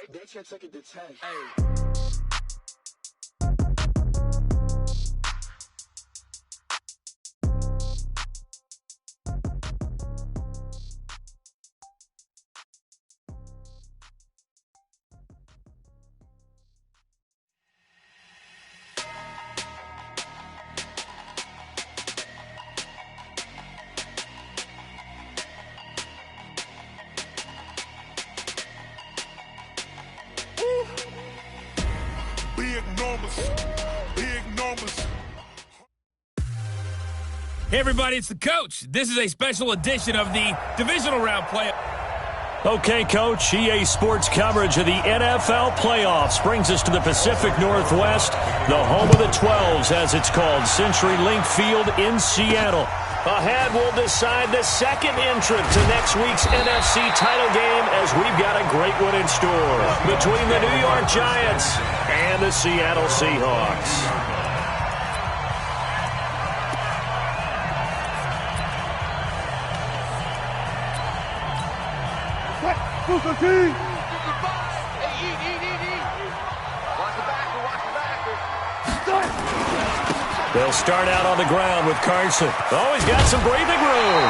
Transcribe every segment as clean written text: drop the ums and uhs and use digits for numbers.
They can't take it to 10. Hey everybody, it's the coach. This is a special edition of the divisional round play. Okay, Coach, EA Sports coverage of the NFL playoffs brings us to the Pacific Northwest, the home of the 12s, as it's called, CenturyLink Field in Seattle. Ahead, we'll decide the second entrant to next week's NFC title game, as we've got a great one in store between the New York Giants and the Seattle Seahawks. They'll start out on the ground with Carson. Oh, he's got some breathing room.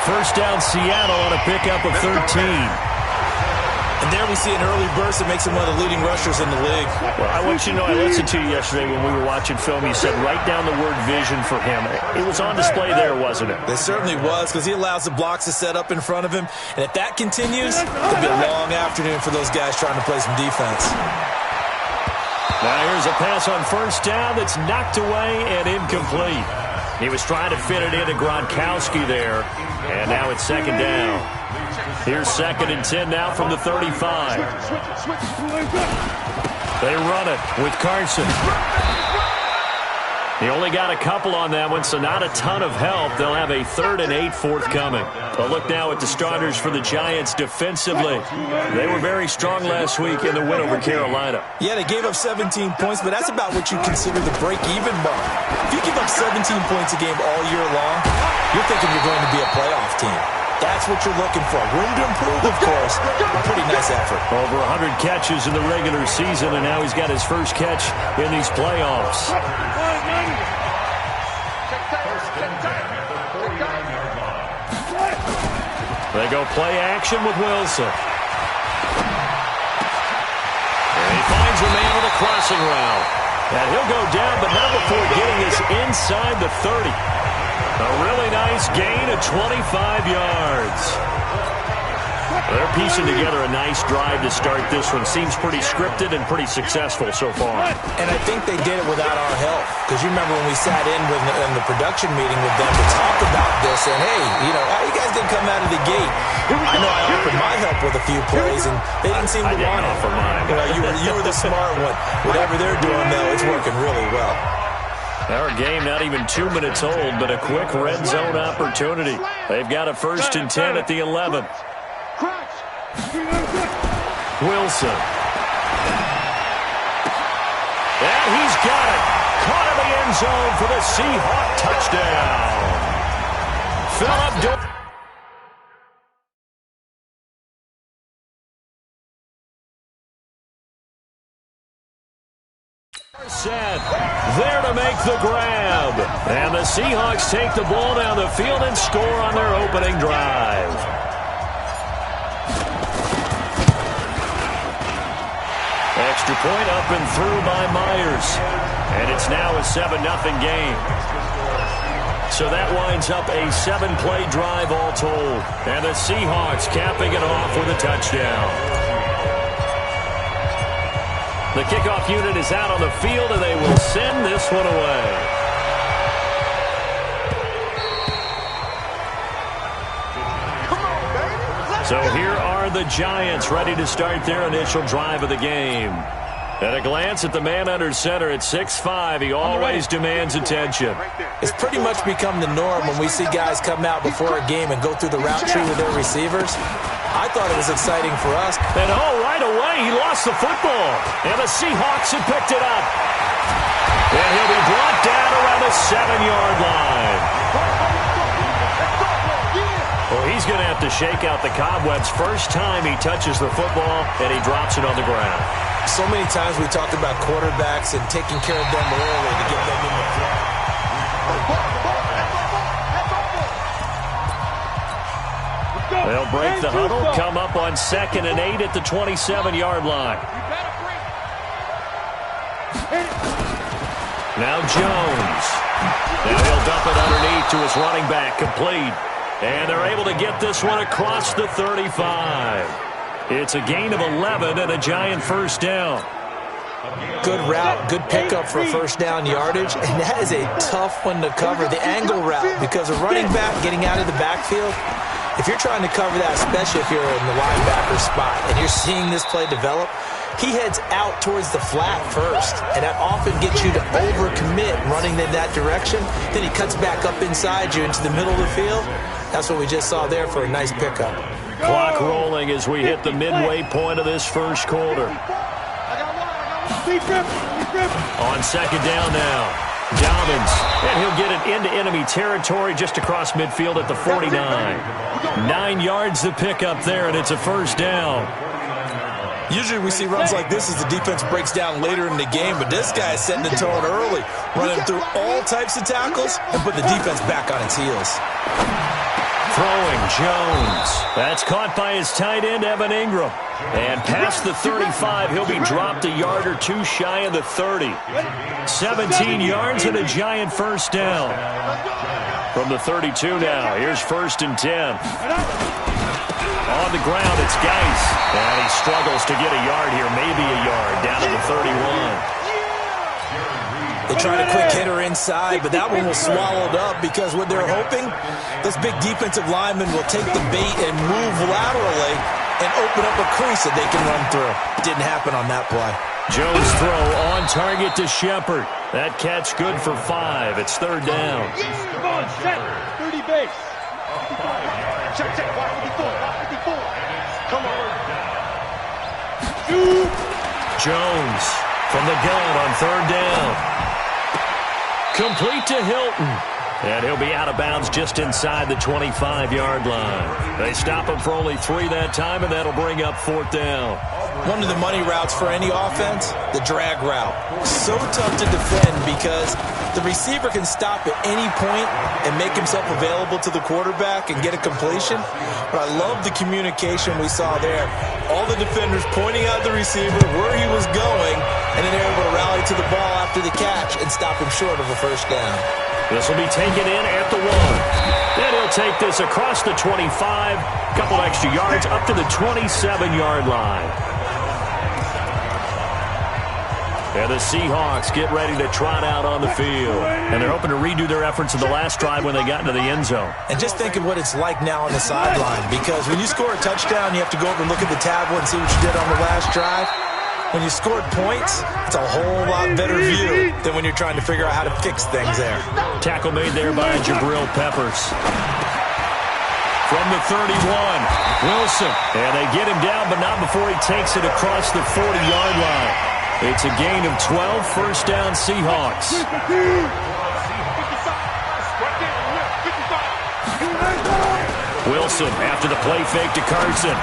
First down, Seattle on a pickup of 13. And there we see an early burst that makes him one of the leading rushers in the league. Well, I want you to know, I listened to you yesterday when we were watching film. You said write down the word vision for him. It was on display there, wasn't it? It certainly was, because he allows the blocks to set up in front of him. And if that continues, it'll be a long afternoon for those guys trying to play some defense. Now here's a pass on first down that's knocked away and incomplete. He was trying to fit it into Gronkowski there, and now it's second down. Here's 2nd and 10 now from the 35. They run it with Carson. He only got a couple on that one, so not a ton of help. They'll have a 3rd and 8 forthcoming. A look now at the starters for the Giants defensively. They were very strong last week in the win over Carolina. Yeah, they gave up 17 points, but that's about what you consider the break-even mark. If you give up 17 points a game all year long, you're thinking you're going to be a playoff team. That's what you're looking for. Room to improve, of course. A pretty nice effort. Over 100 catches in the regular season, and now he's got his first catch in these playoffs. They go play action with Wilson. And he finds a man with a crossing route. And he'll go down, but not before getting us inside the 30. A really nice gain of 25 yards. They're piecing together a nice drive to start this one. Seems pretty scripted and pretty successful so far. And I think they did it without our help. Because you remember when we sat in the production meeting with them to talk about this, and hey, how you guys didn't come out of the gate? I know I offered my help with a few plays, and they didn't seem to want it. Offer mine. You were the smart one. Whatever they're doing, though, it's working really well. Our game not even 2 minutes old, but a quick red zone opportunity. They've got a 1st and 10 at the 11. Wilson. And he's got it. Caught in the end zone for the Seahawk touchdown. Phillip Set there to make the grab. And the Seahawks take the ball down the field and score on their opening drive. Extra point up and through by Myers. And it's now a 7-0 game. So that winds up a 7-play drive all told. And the Seahawks capping it off with a touchdown. The kickoff unit is out on the field, and they will send this one away. So here are the Giants ready to start their initial drive of the game. At a glance at the man under center at 6'5", he always demands attention. It's pretty much become the norm when we see guys come out before a game and go through the route tree with their receivers. I thought it was exciting for us. And right away, he lost the football. And the Seahawks have picked it up. And he'll be brought down around the 7-yard line. Well, he He's going to have to shake out the cobwebs. First time he touches the football, and he drops it on the ground. So many times we talk about quarterbacks and taking care of them early to get them in the play. They'll break the huddle, come up on 2nd and 8 at the 27-yard line. Now Jones. Now he'll dump it underneath to his running back, complete. And they're able to get this one across the 35. It's a gain of 11 and a Giant first down. Good route, good pickup for first down yardage, and that is a tough one to cover, the angle route, because a running back getting out of the backfield, if you're trying to cover that, especially if you're in the linebacker spot and you're seeing this play develop, he heads out towards the flat first, and that often gets you to overcommit running in that direction. Then he cuts back up inside you into the middle of the field. That's what we just saw there for a nice pickup. Clock rolling as we hit the midway point of this first quarter. On 2nd down now, Dobbins, and he'll get it into enemy territory just across midfield at the 49. 9 yards to pick up there, and it's a first down. Usually we see runs like this as the defense breaks down later in the game, but this guy is setting the tone early, running through all types of tackles and put the defense back on its heels. Throwing Jones. That's caught by his tight end, Evan Ingram. And past the 35, he'll be dropped a yard or two shy of the 30. 17 yards and a Giant first down. From the 32 now, here's 1st and 10. On the ground, it's Geis. And he struggles to get a yard here, maybe a yard, down to the 31. They tried a quick hitter inside, but that one was swallowed up because what they're hoping, this big defensive lineman will take the bait and move laterally and open up a crease that they can run through. Didn't happen on that play. Jones throw on target to Shepard. That catch good for 5. It's 3rd down. Come on, set. 30 base. Check, check. 54. Come on. Jones from the gun on 3rd down. Complete to Hilton. And he'll be out of bounds just inside the 25-yard line. They stop him for only 3 that time, and that'll bring up 4th down. One of the money routes for any offense, the drag route. So tough to defend because the receiver can stop at any point and make himself available to the quarterback and get a completion. But I love the communication we saw there. All the defenders pointing out the receiver, where he was going, and then they're able to rally to the ball after the catch and stop him short of a first down. This will be taken in at the 1. Then he'll take this across the 25, couple extra yards up to the 27-yard line. And the Seahawks get ready to trot out on the field. And they're hoping to redo their efforts in the last drive when they got into the end zone. And just think of what it's like now on the sideline, because when you score a touchdown, you have to go over and look at the tablet and see what you did on the last drive. When you scored points, it's a whole lot better view than when you're trying to figure out how to fix things there. Tackle made there by Jabril Peppers. From the 31, Wilson. And they get him down, but not before he takes it across the 40-yard line. It's a gain of 12, first down Seahawks. Wilson after the play fake to Carson.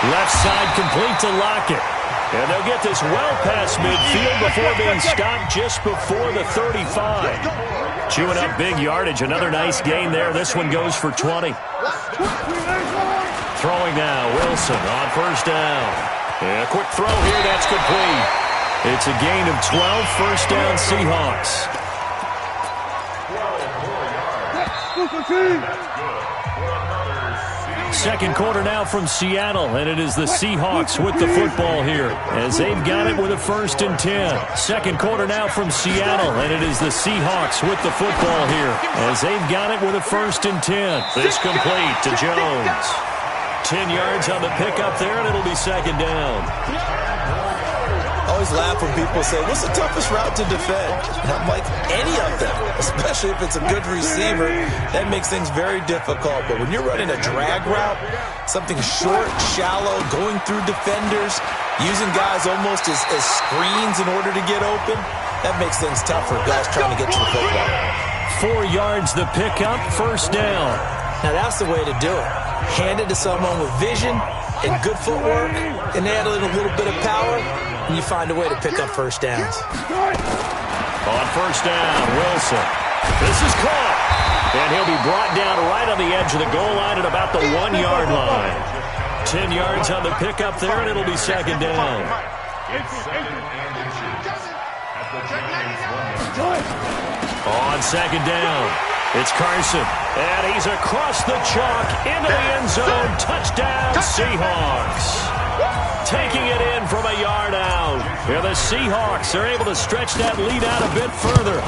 Left side complete to Lockett. And they'll get this well past midfield before being stopped just before the 35. Chewing up big yardage. Another nice gain there. This one goes for 20. Throwing now, Wilson on first down. And a quick throw here, that's complete. It's a gain of 12, first down Seahawks. Second quarter now from Seattle, and it is the Seahawks with the football here as they've got it with a 1st and 10. Second quarter now from Seattle, and it is the Seahawks with the football here as they've got it with a 1st and 10. This complete to Jones. 10 yards on the pickup there, and it'll be 2nd down. I always laugh when people say, what's the toughest route to defend? And I'm like, any of them, especially if it's a good receiver. That makes things very difficult. But when you're running a drag route, something short, shallow, going through defenders, using guys almost as screens in order to get open, that makes things tough for guys trying to get to the football. 4 yards the pickup, first down. Now that's the way to do it. Hand it to someone with vision and good footwork, and add in a little bit of power, and you find a way to pick up first downs. On first down, Wilson. This is caught. And he'll be brought down right on the edge of the goal line at about the 1-yard line. 10 yards on the pickup there, and it'll be second down. On second down, it's Carson. And he's across the chalk into the end zone. Touchdown, Seahawks. Taking it in from a yard out. Here the Seahawks are able to stretch that lead out a bit further.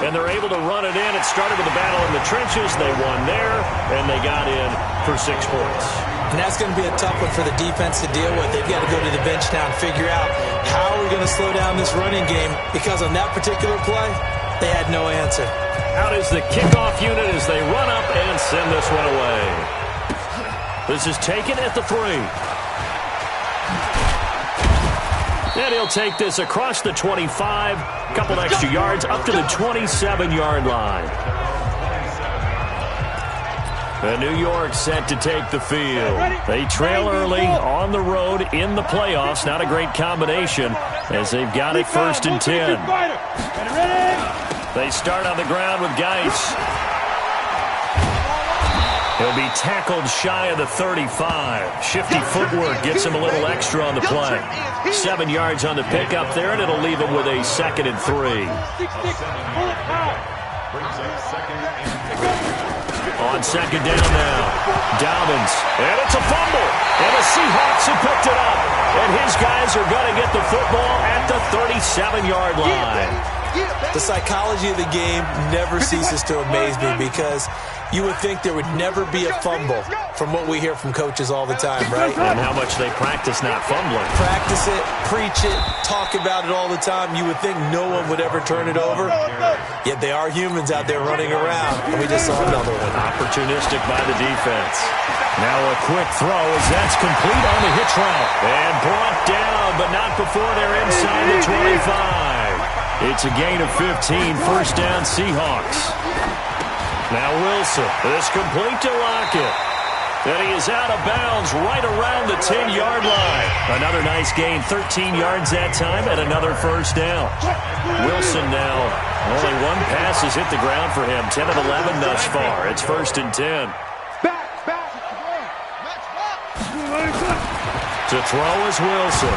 And they're able to run it in. It started with a battle in the trenches. They won there, and they got in for 6 points. And that's going to be a tough one for the defense to deal with. They've got to go to the bench now and figure out how are we going to slow down this running game, because on that particular play, they had no answer. Out is the kickoff unit as they run up and send this one away. This is taken at the 3. And he'll take this across the 25, couple extra yards up to the 27-yard line. And New York set to take the field. They trail early on the road in the playoffs. Not a great combination as they've got it first and 10. They start on the ground with Geis. He'll be tackled shy of the 35. Shifty footwork gets him a little extra on the play. 7 yards on the pickup there, and it'll leave him with a 2nd and 3. On second down now, Dobbins, and it's a fumble, and the Seahawks have picked it up, and his guys are going to get the football at the 37-yard line. The psychology of the game never ceases to amaze me, because you would think there would never be a fumble from what we hear from coaches all the time, right? And how much they practice not fumbling. Practice it, preach it, talk about it all the time. You would think no one would ever turn it over. Yet they are humans out there running around, and we just saw another one. Opportunistic by the defense. Now a quick throw as that's complete on the hitch route. And brought down, but not before they're inside the 25. It's a gain of 15, first down Seahawks. Now Wilson, this complete to Lockett. And he is out of bounds right around the 10-yard line. Another nice gain, 13 yards that time, and another first down. Wilson now, only one pass has hit the ground for him, 10 of 11 thus far. It's first and 10. To throw is Wilson.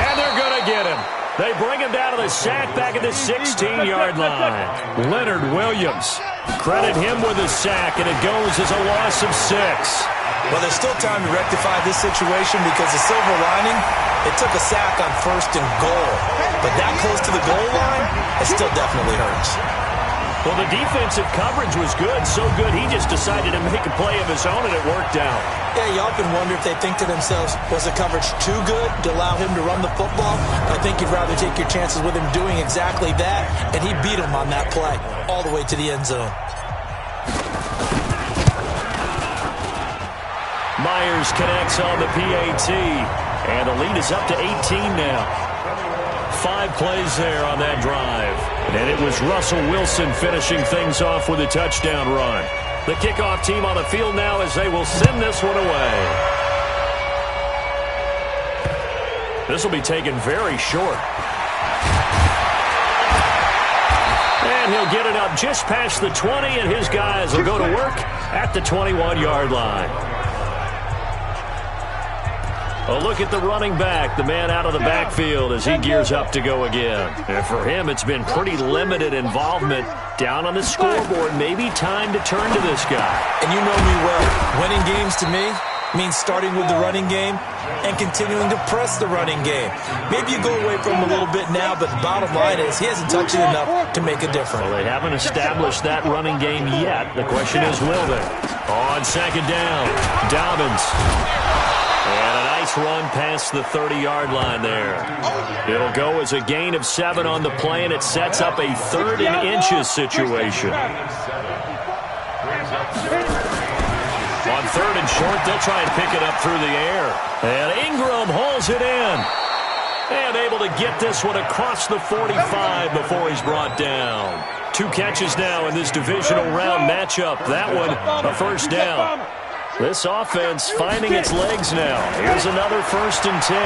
And they're going to get him. They bring him down to the sack back at the 16-yard line. Leonard Williams. Credit him with a sack, and it goes as a loss of 6. Well, there's still time to rectify this situation, because the silver lining, it took a sack on first and goal. But that close to the goal line, it still definitely hurts. Well, the defensive coverage was good, so good he just decided to make a play of his own, and it worked out. Yeah, you often wonder if they think to themselves, was the coverage too good to allow him to run the football? I think you'd rather take your chances with him doing exactly that, and he beat him on that play all the way to the end zone. Myers connects on the PAT, and the lead is up to 18 now. 5 plays there on that drive. And it was Russell Wilson finishing things off with a touchdown run. The kickoff team on the field now as they will send this one away. This will be taken very short. And he'll get it up just past the 20, and his guys will go to work at the 21-yard line. A look at the running back, the man out of the backfield as he gears up to go again. And for him, it's been pretty limited involvement down on the scoreboard. Maybe time to turn to this guy. And you know me well. Winning games to me means starting with the running game and continuing to press the running game. Maybe you go away from him a little bit now, but the bottom line is he hasn't touched it enough to make a difference. Well, they haven't established that running game yet. The question is, will they? On second down, Dobbins. And a nice run past the 30-yard line there. It'll go as a gain of 7 on the play, and it sets up a 3rd and inches situation. On 3rd and short, they'll try and pick it up through the air. And Ingram hauls it in. And able to get this one across the 45 before he's brought down. 2 catches now in this divisional round matchup. That one, a first down. This offense finding its legs now. Here's another 1st and 10.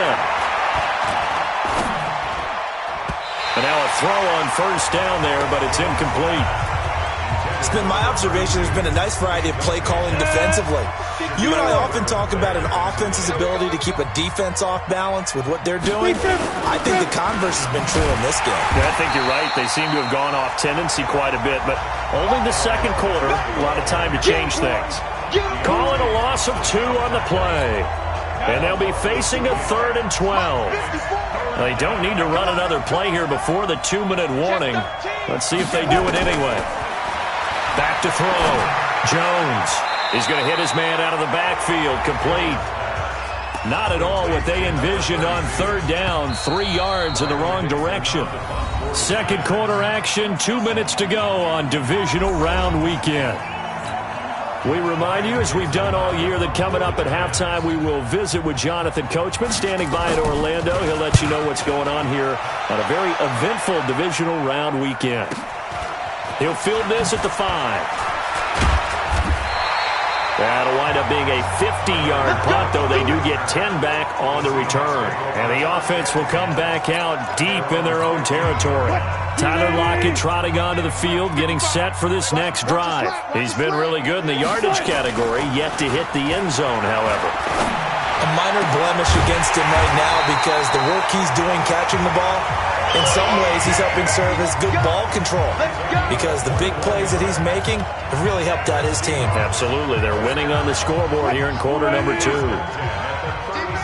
And now a throw on 1st down there, but it's incomplete. It's been my observation there's been a nice variety of play calling defensively. You and I often talk about an offense's ability to keep a defense off balance with what they're doing. I think the converse has been true in this game. Yeah, I think you're right. They seem to have gone off tendency quite a bit, but only the second quarter, a lot of time to change things. Calling a loss of 2 on the play. And they'll be facing a 3rd and 12. They don't need to run another play here before the 2-minute warning. Let's see if they do it anyway. Back to throw. Jones is going to hit his man out of the backfield. Complete. Not at all what they envisioned on 3rd down. 3 yards in the wrong direction. Second quarter action. 2 minutes to go on divisional round weekend. We remind you, as we've done all year, that coming up at halftime, we will visit with Jonathan Coachman, standing by in Orlando. He'll let you know what's going on here on a very eventful divisional round weekend. He'll field this at the 5. That'll wind up being a 50-yard punt, though they do get 10 back on the return. And the offense will come back out deep in their own territory. Tyler Lockett trotting onto the field, getting set for this next drive. He's been really good in the yardage category, yet to hit the end zone, however. A minor blemish against him right now because the work he's doing catching the ball, in some ways he's helping serve as good ball control because the big plays that he's making have really helped out his team. Absolutely. They're winning on the scoreboard here in quarter number 2.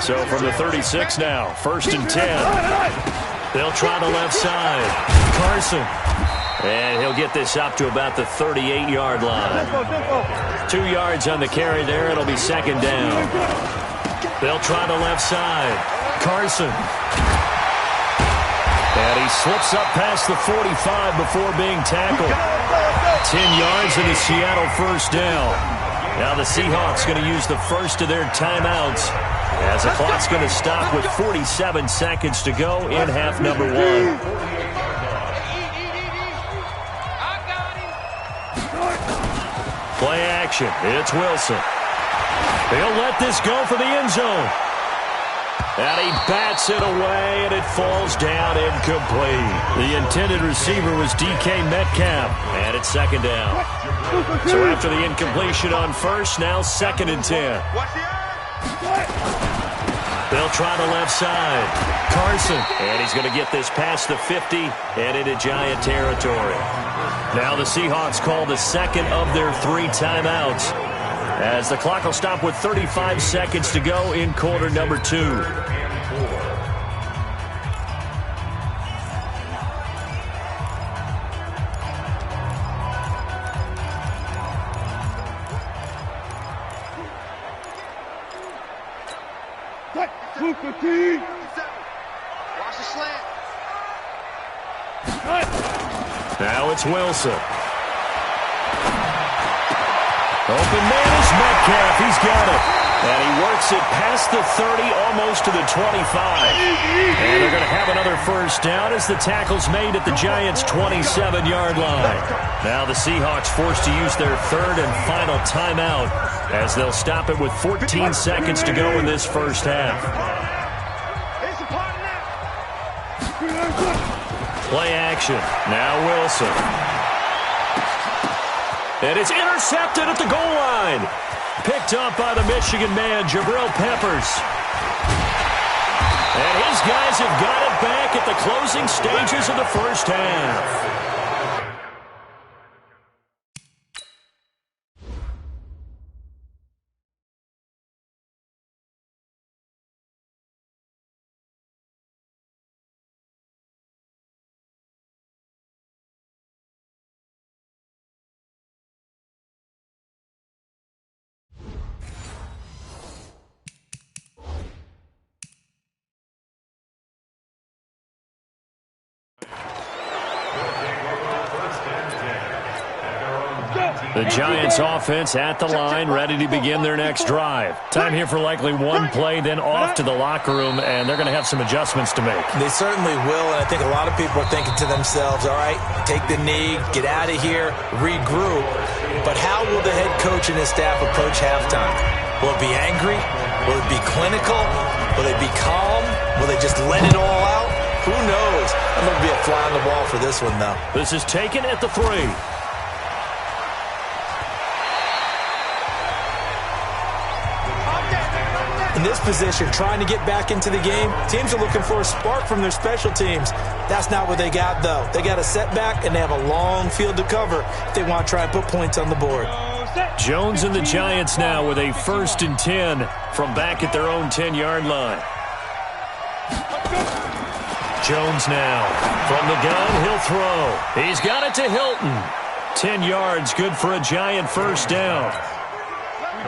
So from the 36 now, 1st and 10. They'll try the left side. Carson. And he'll get this up to about the 38-yard line. 2 yards on the carry there. It'll be 2nd down. They'll try the left side. Carson. And he slips up past the 45 before being tackled. 10 yards in the Seattle 1st down. Now the Seahawks going to use the first of their timeouts as the clock's going to stop with 47 seconds to go in half number 1. Play action. It's Wilson. He'll let this go for the end zone. And he bats it away, and it falls down incomplete. The intended receiver was DK Metcalf, and it's 2nd down. So after the incompletion on 1st, now 2nd and 10. They'll try the left side. Carson, and he's going to get this past the 50 and into Giant territory. Now the Seahawks call the 2nd of their 3 timeouts, as the clock will stop with 35 seconds to go in quarter number 2. Now it's Wilson. Open man is Metcalf. He's got it. And he works it past the 30, almost to the 25. And they're going to have another 1st down as the tackle's made at the Giants' 27-yard line. Now the Seahawks forced to use their 3rd and final timeout as they'll stop it with 14 seconds to go in this 1st half. Play action. Now Wilson. And it's intercepted at the goal line. Picked up by the Michigan man, Jabril Peppers. And his guys have got it back at the closing stages of the 1st half. The Giants offense at the line, ready to begin their next drive. Time here for likely one play, then off to the locker room, and they're going to have some adjustments to make. They certainly will, and I think a lot of people are thinking to themselves, all right, take the knee, get out of here, regroup. But how will the head coach and his staff approach halftime? Will it be angry? Will it be clinical? Will they be calm? Will they just let it all out? Who knows? I'm going to be a fly on the wall for this one, though. This is taken at the 3. In this position, trying to get back into the game, teams are looking for a spark from their special teams. That's not what they got, though. They got a setback, and they have a long field to cover if they want to try and put points on the board. Jones and the Giants now with a 1st and 10 from back at their own 10-yard line. Jones now from the gun. He'll throw. He's got it to Hilton. 10 yards, good for a Giant 1st down.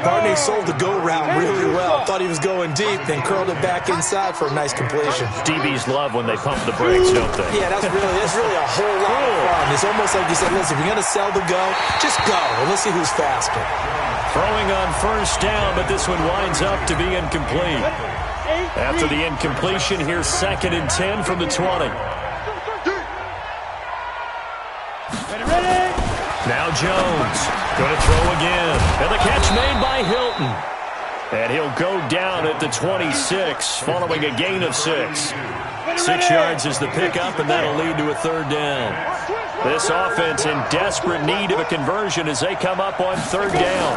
Barney sold the go route really well. Thought he was going deep, then curled it back inside for a nice completion. DBs love when they pump the brakes, don't they? Yeah, that's really a whole lot of fun. It's almost like you said, listen, if you're going to sell the go, just go, and let's see who's faster. Throwing on 1st down, but this one winds up to be incomplete. After the incompletion, here's 2nd and 10 from the 20. Now Jones going to throw again. And the catch made by Hilton. And he'll go down at the 26 following a gain of 6. 6 yards is the pickup, and that'll lead to a 3rd down. This offense in desperate need of a conversion as they come up on 3rd down.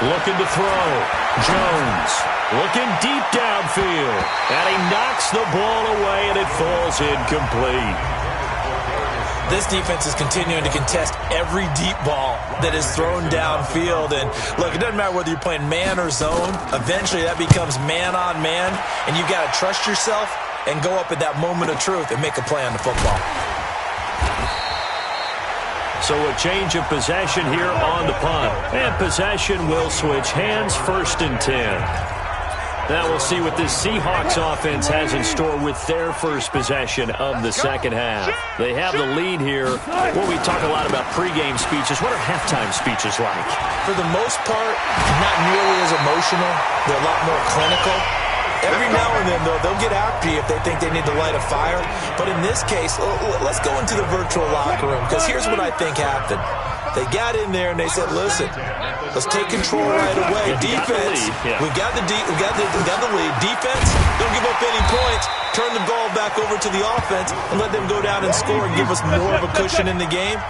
Looking to throw. Jones looking deep downfield. And he knocks the ball away, and it falls incomplete. This defense is continuing to contest every deep ball that is thrown downfield. And, look, it doesn't matter whether you're playing man or zone. Eventually, that becomes man-on-man, and you've got to trust yourself and go up at that moment of truth and make a play on the football. So a change of possession here on the punt. And possession will switch hands, 1st and 10. Now we'll see what this Seahawks offense has in store with their first possession of the second half. They have the lead here. Well, we talk a lot about pregame speeches. What are halftime speeches like? For the most part, not nearly as emotional. They're a lot more clinical. Every now and then, though, they'll get after you if they think they need to light a fire. But in this case, let's go into the virtual locker room, because here's what I think happened. They got in there and they said, listen, let's take control right away. Defense, we've got the lead. Defense, don't give up any points. Turn the ball back over to the offense and let them go down and score and give us more of a cushion in the game.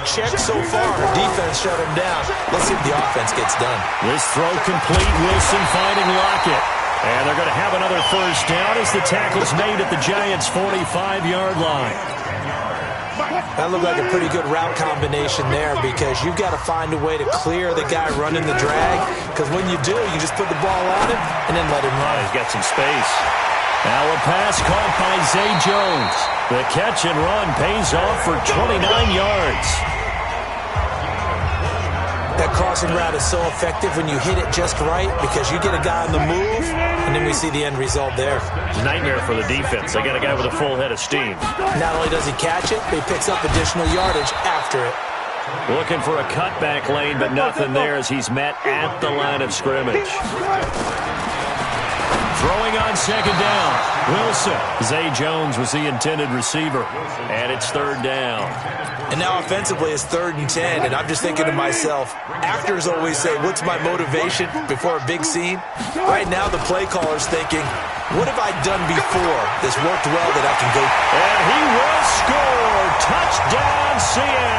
Check so far. Defense shut them down. Let's see if the offense gets done. This throw complete. Wilson finding Lockett. And they're going to have another 1st down as the tackle's made at the Giants' 45-yard line. That looked like a pretty good route combination there, because you've got to find a way to clear the guy running the drag, because when you do, you just put the ball on him and then let him run. He's got some space. Now a pass caught by Zay Jones. The catch and run pays off for 29 yards. That crossing route is so effective when you hit it just right, because you get a guy on the move, and then we see the end result there. Nightmare for the defense. They got a guy with a full head of steam. Not only does he catch it, but he picks up additional yardage after it. Looking for a cutback lane, but nothing there as he's met at the line of scrimmage. Throwing on 2nd down. Wilson. Zay Jones was the intended receiver. And it's 3rd down. And now offensively it's 3rd and 10. And I'm just thinking to myself, actors always say, what's my motivation before a big scene? Right now the play caller's thinking, what have I done before this worked well that I can go? And he will score. Touchdown, Seattle.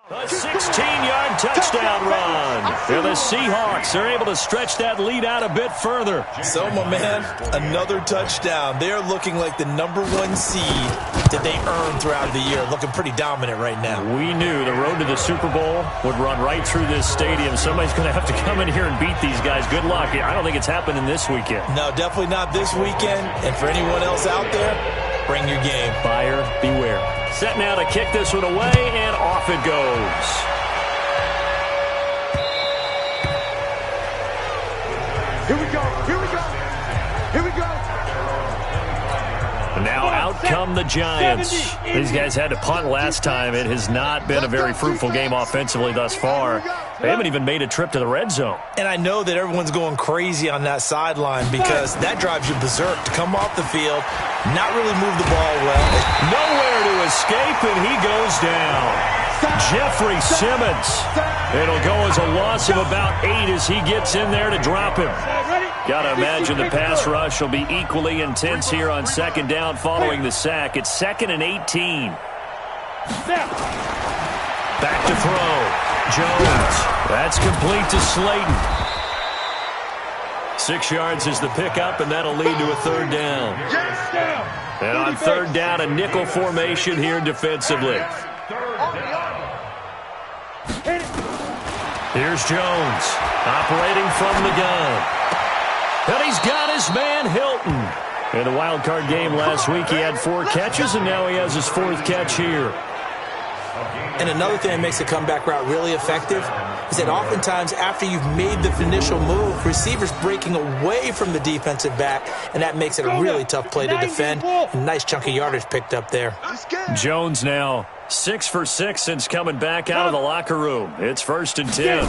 A 16-yard touchdown run. And the Seahawks are able to stretch that lead out a bit further. So, my man, another touchdown. They're looking like the #1 seed that they earned throughout the year. Looking pretty dominant right now. We knew the road to the Super Bowl would run right through this stadium. Somebody's going to have to come in here and beat these guys. Good luck. I don't think it's happening this weekend. No, definitely not this weekend. And for anyone else out there, bring your game. Buyer beware. Set now to kick this one away, and off it goes. Here we go. Here we go. Here we go. And now out come the Giants. These guys had to punt last time. It has not been a very fruitful game offensively thus far. They haven't even made a trip to the red zone. And I know that everyone's going crazy on that sideline because that drives you berserk to come off the field, not really move the ball well. Nowhere to escape, and he goes down. Jeffrey Simmons. It'll go as a loss of about 8 as he gets in there to drop him. Got to imagine the pass rush will be equally intense here on second down following the sack. It's 2nd and 18. Back to throw. Jones. That's complete to Slayton. 6 yards is the pickup, and that'll lead to a 3rd down. And on 3rd down, a nickel formation here defensively. Here's Jones, operating from the gun. And he's got his man, Hilton. In the wild card game last week, he had 4 catches, and now he has his 4th catch here. And another thing that makes the comeback route really effective is that oftentimes after you've made the initial move, receivers breaking away from the defensive back, and that makes it a really tough play to defend. A nice chunk of yardage picked up there. Jones now 6 for 6 since coming back out of the locker room. It's 1st and 10.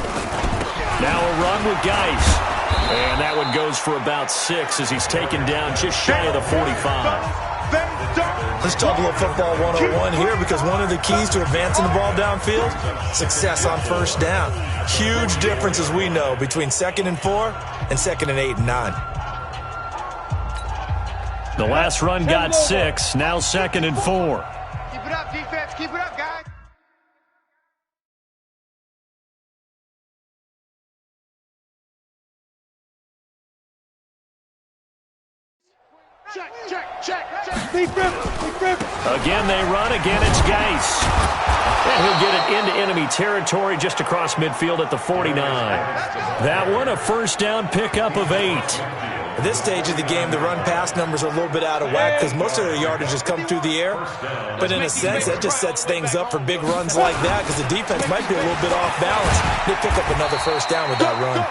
Now a run with Geis. And that one goes for about 6 as he's taken down just shy of the 45. Let's talk a little football 101 here because one of the keys to advancing the ball downfield, success on 1st down. Huge difference, as we know, between 2nd and 4 and 2nd and 8 and 9. The last run got 6, now 2nd and 4. Keep it up, defense. Keep it up, guys. Check. Again they run, again it's Geis. And he'll get it into enemy territory just across midfield at the 49. That one, a 1st down pickup of 8. At this stage of the game, the run-pass numbers are a little bit out of whack because most of their yardage has come through the air. But in a sense, that just sets things up for big runs like that because the defense might be a little bit off balance. They pick up another 1st down with that run.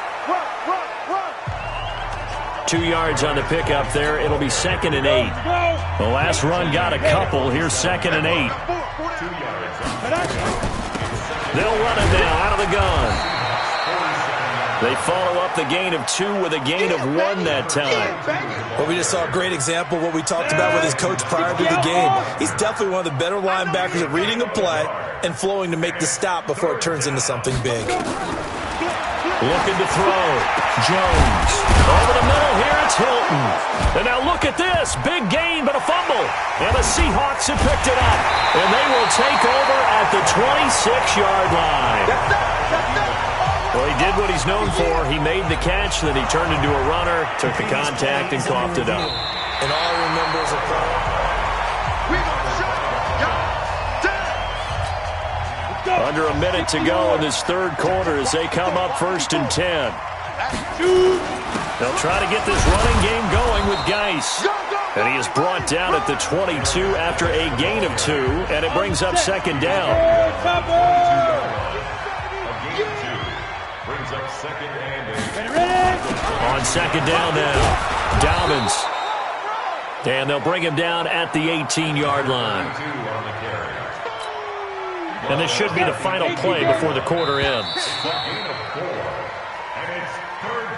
2 yards on the pickup there. It'll be 2nd and 8. The last run got a couple. Here's 2nd and 8. They'll run it now out of the gun. They follow up the gain of 2 with a gain of 1 that time. Well, we just saw a great example of what we talked about with his coach prior to the game. He's definitely one of the better linebackers at reading a play and flowing to make the stop before it turns into something big. Looking to throw. Jones. Over the middle here, it's Hilton. And now look at this. Big gain, but a fumble. And the Seahawks have picked it up. And they will take over at the 26-yard line. Well, he did what he's known for. He made the catch, then he turned into a runner, took the contact, and coughed it up. And all I remember is a play. Under a minute to go in this 3rd quarter as they come up 1st and 10. They'll try to get this running game going with Geis. And he is brought down at the 22 after a gain of 2, and it brings up 2nd down. On 2nd down now, Dobbins. And they'll bring him down at the 18-yard line. And this should be the final play before the quarter ends.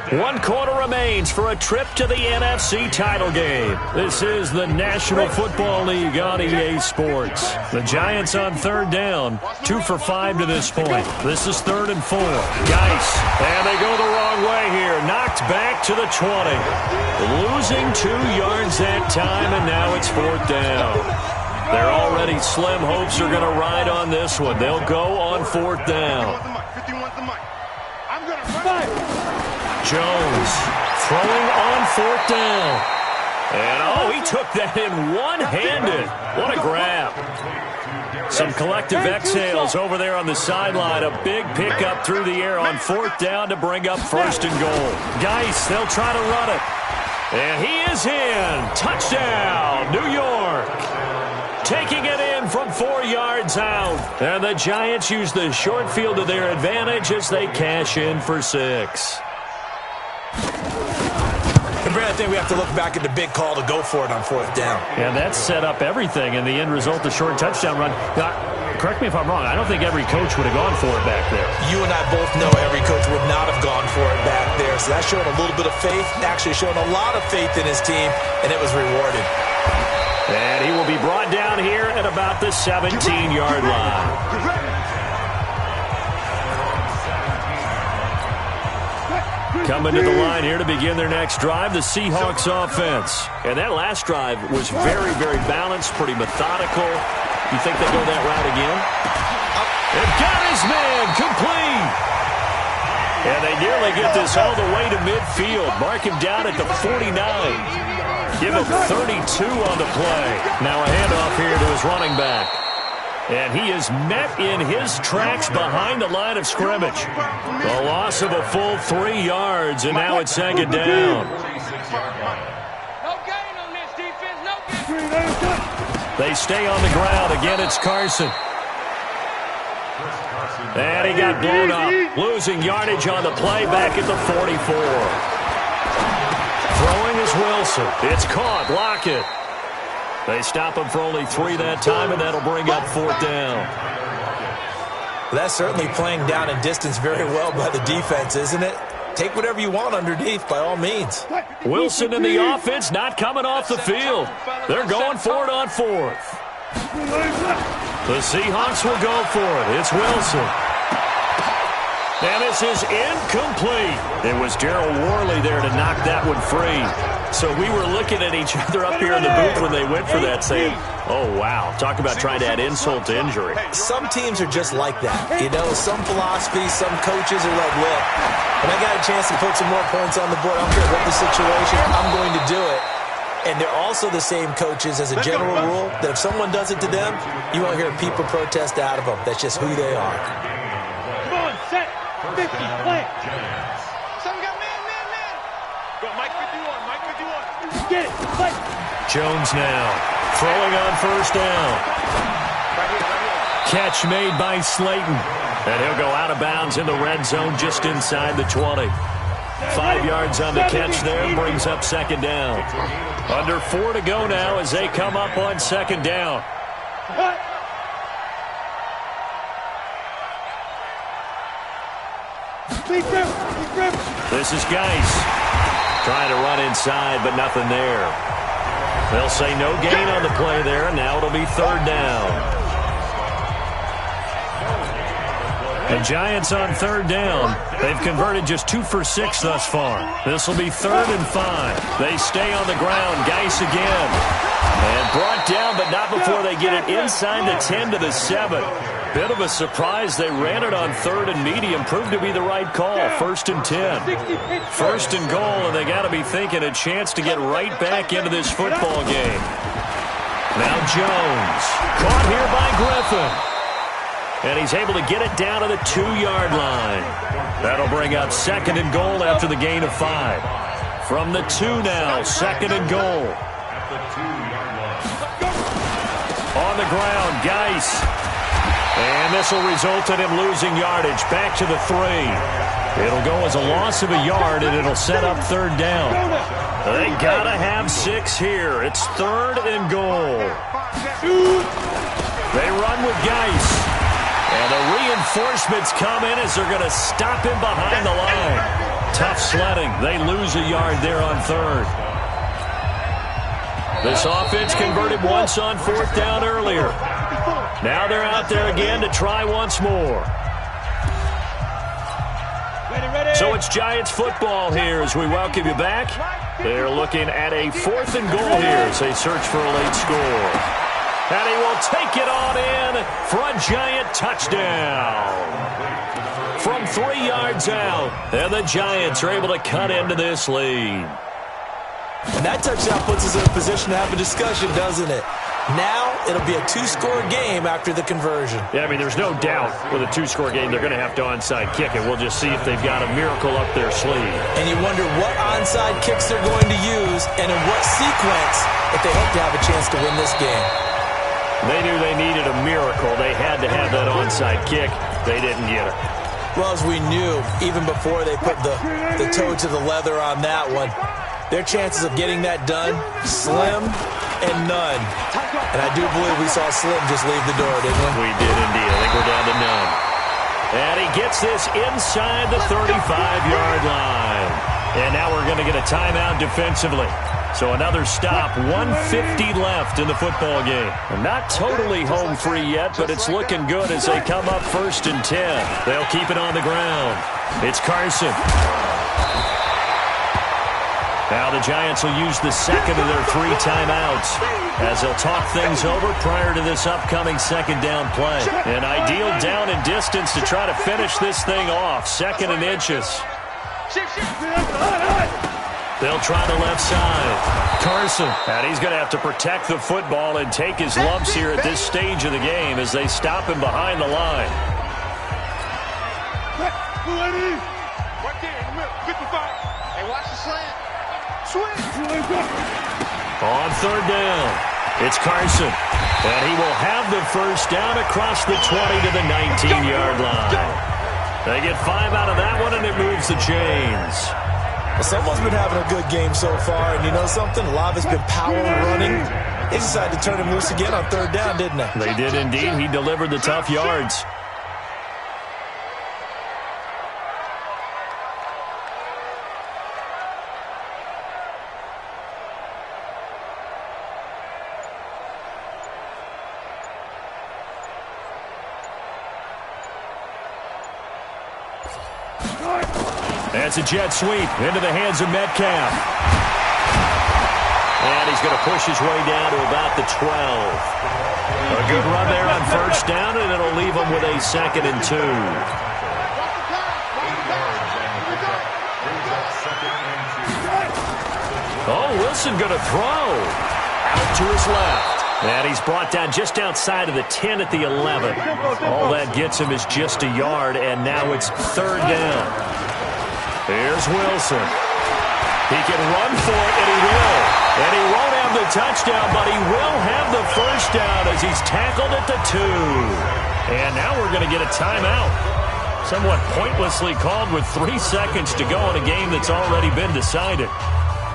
1 quarter remains for a trip to the NFC title game. This is the National Football League on EA Sports. The Giants on 3rd down, 2 for 5 to this point. This is 3rd and 4. Geis, and they go the wrong way here. Knocked back to the 20. Losing 2 yards that time, and now it's 4th down. Their already slim hopes are going to ride on this one. They'll go on 4th down. Jones throwing on 4th down. And, oh, he took that in one-handed. What a grab. Some collective exhales over there on the sideline. A big pickup through the air on 4th down to bring up 1st and goal. Geis, they'll try to run it. And he is in. Touchdown, New York. Taking it in from 4 yards out. And the Giants use the short field to their advantage as they cash in for 6. I think we have to look back at the big call to go for it on 4th down. And that set up everything in the end result, the short touchdown run. Now, correct me if I'm wrong, I don't think every coach would have gone for it back there. You and I both know every coach would not have gone for it back there. So that showed a little bit of faith, actually showed a lot of faith in his team, and it was rewarded. And he will be brought down here at about the 17-yard line. Coming to the line here to begin their next drive, the Seahawks offense. And that last drive was very, very balanced, pretty methodical. You think they go that route again? And got his man complete. And they nearly get this all the way to midfield. Mark him down at the 49. Give him 32 on the play. Now a handoff here to his running back. And he is met in his tracks behind the line of scrimmage. A loss of a full 3 yards, and now it's 2nd down. No gain on this defense, no gain. They stay on the ground. Again, it's Carson. And he got blown up. Losing yardage on the play back at the 44. Throwing is Wilson. It's caught. Lockett. They stop him for only 3 that time, and that'll bring up 4th down. That's certainly playing down and distance very well by the defense, isn't it? Take whatever you want underneath, by all means. Wilson and the offense not coming off the field. They're going for it on 4th. The Seahawks will go for it. It's Wilson. And this is incomplete. It was Darryl Worley there to knock that one free. So we were looking at each other up here in the booth when they went for that, saying, oh, wow, talk about trying to add insult to injury. Some teams are just like that. You know, some philosophies, some coaches are like, look, when I got a chance to put some more points on the board, I don't care what the situation, I'm going to do it. And they're also the same coaches as a general rule that if someone does it to them, you won't hear people protest out of them. That's just who they are. Come on, set, 50, play. Some got man. Go, Mike 51, Mike 51. Get it, play. Jones now throwing on 1st down. Catch made by Slayton. And he'll go out of bounds in the red zone just inside the 20. 5 yards on the catch there, brings up 2nd down. Under 4 to go now as they come up on 2nd down. This is Geis. Trying to run inside, but nothing there. They'll say no gain on the play there, and now it'll be 3rd down. The Giants on 3rd down. They've converted just 2 for 6 thus far. This will be 3rd and 5. They stay on the ground. Geis again. And brought down, but not before they get it inside the 10 to the 7. Bit of a surprise. They ran it on 3rd and medium. Proved to be the right call. 1st and 10. 1st and goal, and they got to be thinking a chance to get right back into this football game. Now Jones. Caught here by Griffin. And he's able to get it down to the 2-yard line. That'll bring up 2nd and goal after the gain of 5. From the 2 now, 2nd and goal. On the ground, Geis. And this will result in him losing yardage back to the 3. It'll go as a loss of a yard, and it'll set up 3rd down. They gotta have 6 here. It's 3rd and goal. They run with Geis. And the reinforcements come in as they're going to stop him behind the line. Tough sledding. They lose a yard there on 3rd. This offense converted once on 4th down earlier. Now they're out there again to try once more. So it's Giants football here as we welcome you back. They're looking at a 4th and goal here as they search for a late score. And he will take it on in for a giant touchdown. From 3 yards out, and the Giants are able to cut into this lead. And that touchdown puts us in a position to have a discussion, doesn't it? Now it'll be a 2-score game after the conversion. Yeah, I mean, there's no doubt with a 2-score game they're going to have to onside kick it. We'll just see if they've got a miracle up their sleeve. And you wonder what onside kicks they're going to use and in what sequence if they hope to have a chance to win this game. They knew they needed a miracle. They had to have that onside kick. They didn't get it. Well, as we knew, even before they put the toe to the leather on that one, their chances of getting that done, slim and none. And I do believe we saw Slim just leave the door, didn't we? We did indeed. I think we're down to none. And he gets this inside the 35-yard line. And now we're going to get a timeout defensively. So another stop, 1:50 left in the football game. And not totally home free yet, but it's looking good as they come up 1st and 10. They'll keep it on the ground. It's Carson. Now the Giants will use the second of their 3 timeouts as they'll talk things over prior to this upcoming 2nd down play. An ideal down and distance to try to finish this thing off. 2nd and inches. They'll try the left side. Carson. And he's going to have to protect the football and take his lumps here at this stage of the game as they stop him behind the line. Right there in the middle. 55. Hey, watch the slant. On 3rd down, it's Carson. And he will have the 1st down across the 20 to the 19-yard line. They get 5 out of that one, and it moves the chains. Well, someone's been having a good game so far, and you know something? A lot of it's been power running. They decided to turn him loose again on 3rd down, didn't they? They did indeed. He delivered the tough yards. That's a jet sweep into the hands of Metcalf. And he's going to push his way down to about the 12. A good run there on 1st down, and it'll leave him with a 2nd and 2. Oh, Wilson going to throw. Out to his left. And he's brought down just outside of the 10 at the 11. All that gets him is just a yard, and now it's 3rd down. Here's Wilson. He can run for it, and he will. And he won't have the touchdown, but he will have the 1st down as he's tackled at the 2. And now we're going to get a timeout. Somewhat pointlessly called with 3 seconds to go in a game that's already been decided.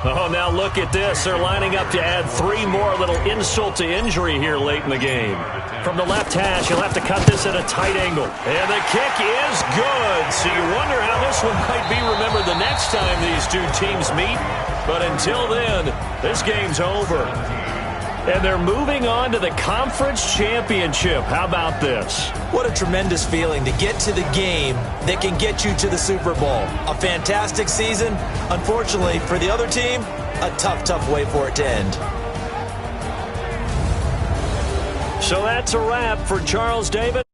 Oh, now look at this. They're lining up to add 3 more, little insult to injury here late in the game. From the left hash, he'll have to cut this at a tight angle. And the kick is good. So you wonder how this one might be remembered the next time these 2 teams meet. But until then, this game's over. And they're moving on to the conference championship. How about this? What a tremendous feeling to get to the game that can get you to the Super Bowl. A fantastic season. Unfortunately, for the other team, a tough, tough way for it to end. So that's a wrap for Charles Davis.